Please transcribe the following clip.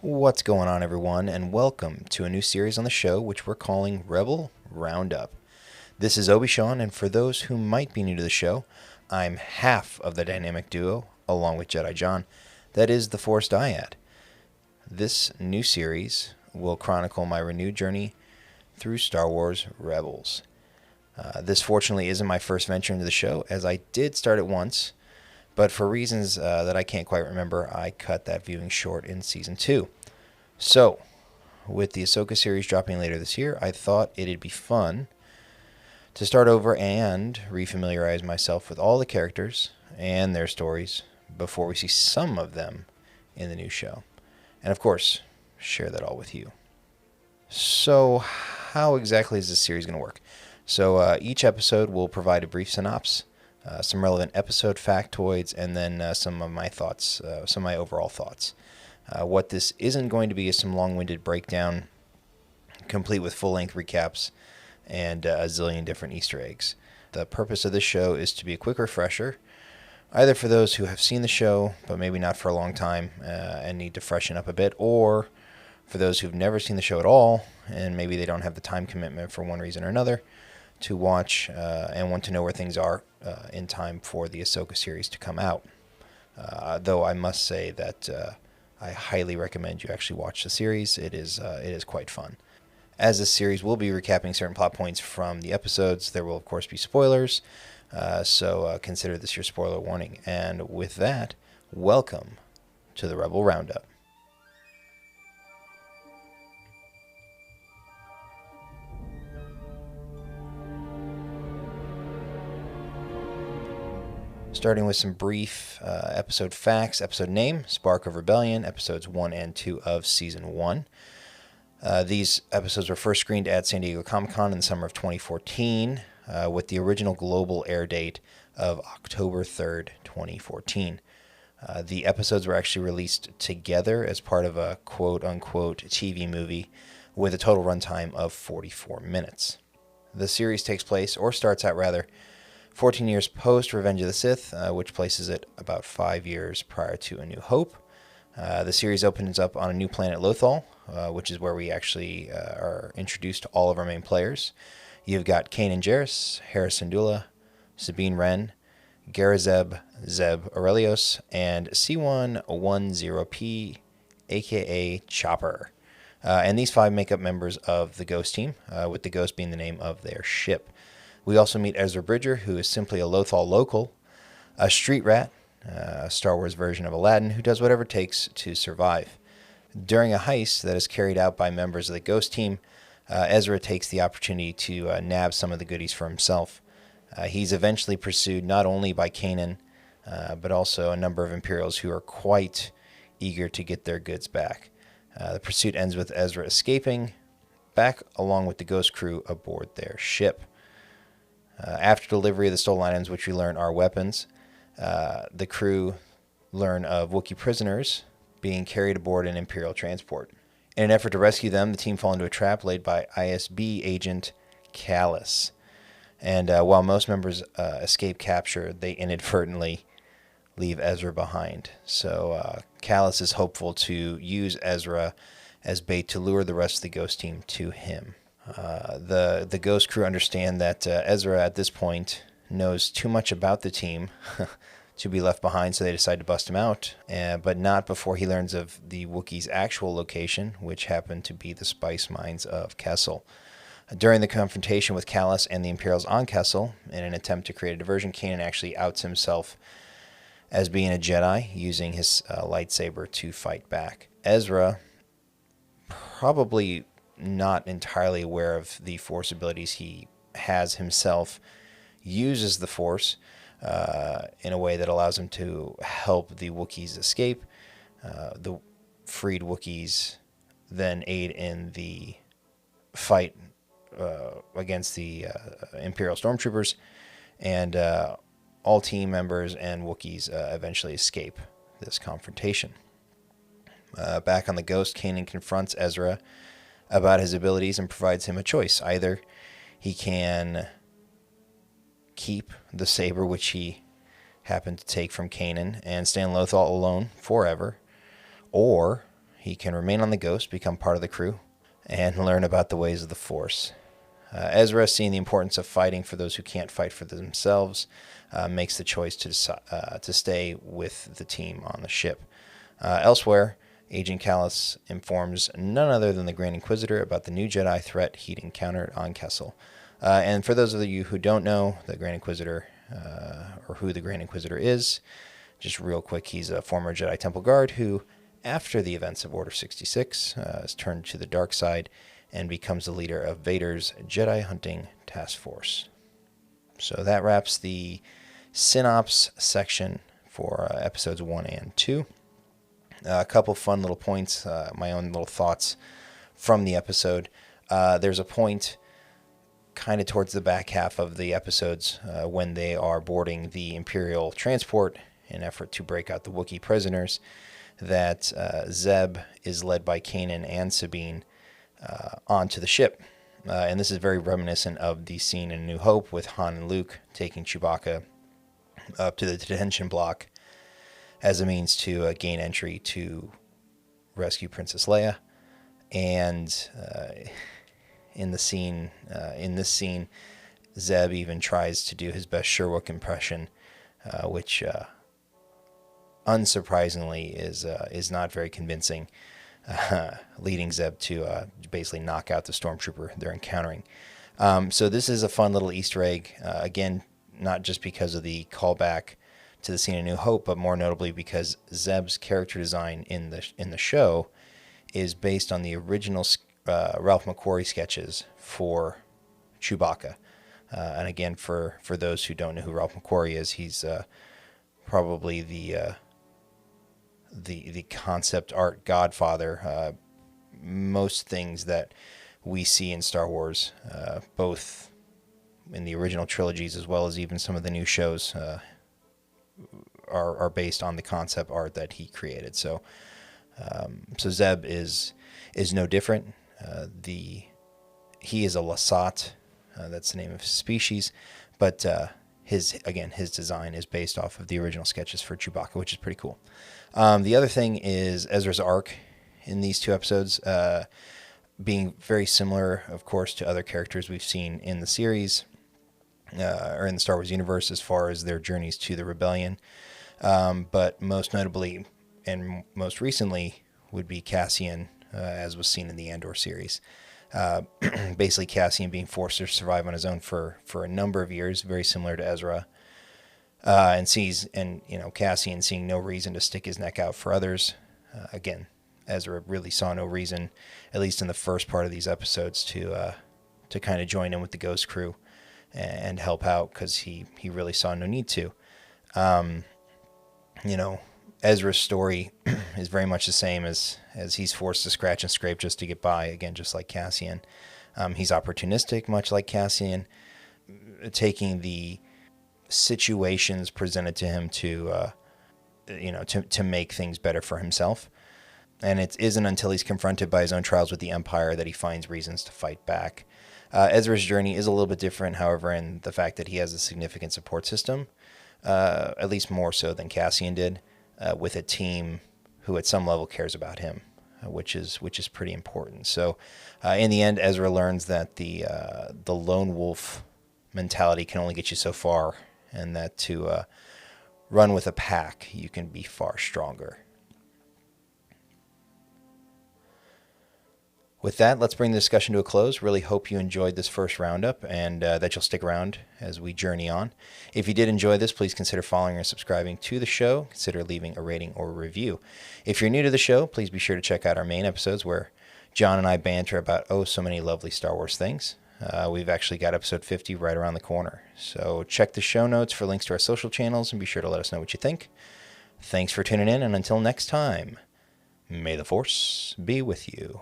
What's going on, everyone, and welcome to a new series on the show, which we're calling Rebel Roundup. This is Obi-Sean, and for those who might be new to the show, I'm half of the dynamic duo, along with Jedi John, that is the Force Dyad. This new series will chronicle my renewed journey through Star Wars Rebels. This fortunately isn't my first venture into the show, as I did start it once, but for reasons that I can't quite remember, I cut that viewing short in Season 2. So, with the Ahsoka series dropping later this year, I thought it'd be fun to start over and refamiliarize myself with all the characters and their stories before we see some of them in the new show. And of course, share that all with you. So, how exactly is this series going to work? So, each episode will provide a brief synopsis, some relevant episode factoids, and then some of my thoughts, some of my overall thoughts. What this isn't going to be is some long-winded breakdown, complete with full-length recaps and a zillion different Easter eggs. The purpose of this show is to be a quick refresher, either for those who have seen the show, but maybe not for a long time and need to freshen up a bit, or for those who've never seen the show at all, and maybe they don't have the time commitment for one reason or another, to watch and want to know where things are in time for the Ahsoka series to come out. Though I must say that I highly recommend you actually watch the series. It is quite fun. As this series will be recapping certain plot points from the episodes, there will of course be spoilers, so consider this your spoiler warning. And with that, welcome to the Rebel Roundup. Starting with some brief episode facts. Episode name, Spark of Rebellion, episodes 1 and 2 of Season 1. These episodes were first screened at San Diego Comic-Con in the summer of 2014, with the original global air date of October 3rd, 2014. The episodes were actually released together as part of a quote-unquote TV movie with a total runtime of 44 minutes. The series takes place, or starts out rather, 14 years post Revenge of the Sith, which places it about 5 years prior to A New Hope. The series opens up on a new planet, Lothal, which is where we actually are introduced to all of our main players. You've got Kanan Jarrus, Hera Syndulla, Sabine Wren, Garazeb Zeb Aurelios, and C110P, aka Chopper. And these 5 make up members of the Ghost team, with the Ghost being the name of their ship. We also meet Ezra Bridger, who is simply a Lothal local, a street rat, a Star Wars version of Aladdin, who does whatever it takes to survive. During a heist that is carried out by members of the Ghost team, Ezra takes the opportunity to nab some of the goodies for himself. He's eventually pursued not only by Kanan, but also a number of Imperials who are quite eager to get their goods back. The pursuit ends with Ezra escaping, back along with the Ghost crew aboard their ship. After delivery of the stolen items, which we learn are weapons, the crew learn of Wookiee prisoners being carried aboard an Imperial transport. In an effort to rescue them, the team fall into a trap laid by ISB agent Kallus. And while most members escape capture, they inadvertently leave Ezra behind. So Kallus is hopeful to use Ezra as bait to lure the rest of the Ghost team to him. The Ghost crew understand that Ezra at this point knows too much about the team to be left behind, so they decide to bust him out, but not before he learns of the Wookiees' actual location, which happened to be the spice mines of Kessel. During the confrontation with Kallus and the Imperials on Kessel, in an attempt to create a diversion, Kanan actually outs himself as being a Jedi, using his lightsaber to fight back. Ezra, probably not entirely aware of the Force abilities he has himself, uses the Force in a way that allows him to help the Wookiees escape. The freed Wookiees then aid in the fight against the Imperial Stormtroopers, and all team members and Wookiees eventually escape this confrontation. Back on the Ghost, Kanan confronts Ezra about his abilities and provides him a choice. Either he can keep the saber, which he happened to take from Kanan, and stay in Lothal alone forever, or he can remain on the Ghost, become part of the crew, and learn about the ways of the Force. Ezra, seeing the importance of fighting for those who can't fight for themselves, makes the choice to stay with the team on the ship. Elsewhere, Agent Callus informs none other than the Grand Inquisitor about the new Jedi threat he'd encountered on Kessel. And for those of you who don't know the Grand Inquisitor, or who the Grand Inquisitor is, just real quick, he's a former Jedi Temple Guard who, after the events of Order 66, is turned to the dark side and becomes the leader of Vader's Jedi Hunting Task Force. So that wraps the synopsis section for episodes 1 and 2. A couple fun little points, my own little thoughts from the episode. There's a point kind of towards the back half of the episodes when they are boarding the Imperial transport in an effort to break out the Wookiee prisoners, that Zeb is led by Kanan and Sabine onto the ship. And this is very reminiscent of the scene in New Hope with Han and Luke taking Chewbacca up to the detention block as a means to gain entry to rescue Princess Leia. And in this scene, Zeb even tries to do his best Sherwook impression, which unsurprisingly is not very convincing, leading Zeb to basically knock out the stormtrooper they're encountering. So this is a fun little Easter egg, again, not just because of the callback to the scene in New Hope, but more notably because Zeb's character design in the show is based on the original Ralph McQuarrie sketches for Chewbacca. And again, for those who don't know who Ralph McQuarrie is, he's probably the concept art godfather. Most things that we see in Star Wars, both in the original trilogies as well as even some of the new shows, are based on the concept art that he created. So Zeb is no different. He is a Lasat, that's the name of his species, but his design is based off of the original sketches for Chewbacca, which is pretty cool. The other thing is Ezra's arc in these two episodes, being very similar, of course, to other characters we've seen in the series, or in the Star Wars universe, as far as their journeys to the rebellion. But most notably and most recently would be Cassian, as was seen in the Andor series. Basically Cassian being forced to survive on his own for a number of years, very similar to Ezra, and Cassian seeing no reason to stick his neck out for others. Again, Ezra really saw no reason, at least in the first part of these episodes, to kind of join in with the Ghost crew and help out, because he really saw no need to. Ezra's story is very much the same as he's forced to scratch and scrape just to get by, again, just like Cassian. He's opportunistic, much like Cassian, taking the situations presented to him to make things better for himself. And it isn't until he's confronted by his own trials with the Empire that he finds reasons to fight back. Ezra's journey is a little bit different, however, in the fact that he has a significant support system, at least more so than Cassian did, with a team who at some level cares about him, which is pretty important. So in the end, Ezra learns that the lone wolf mentality can only get you so far, and that to run with a pack, you can be far stronger. With that, let's bring the discussion to a close. Really hope you enjoyed this first roundup, and that you'll stick around as we journey on. If you did enjoy this, please consider following or subscribing to the show. Consider leaving a rating or a review. If you're new to the show, please be sure to check out our main episodes where John and I banter about so many lovely Star Wars things. We've actually got episode 50 right around the corner. So check the show notes for links to our social channels, and be sure to let us know what you think. Thanks for tuning in, and until next time, may the Force be with you.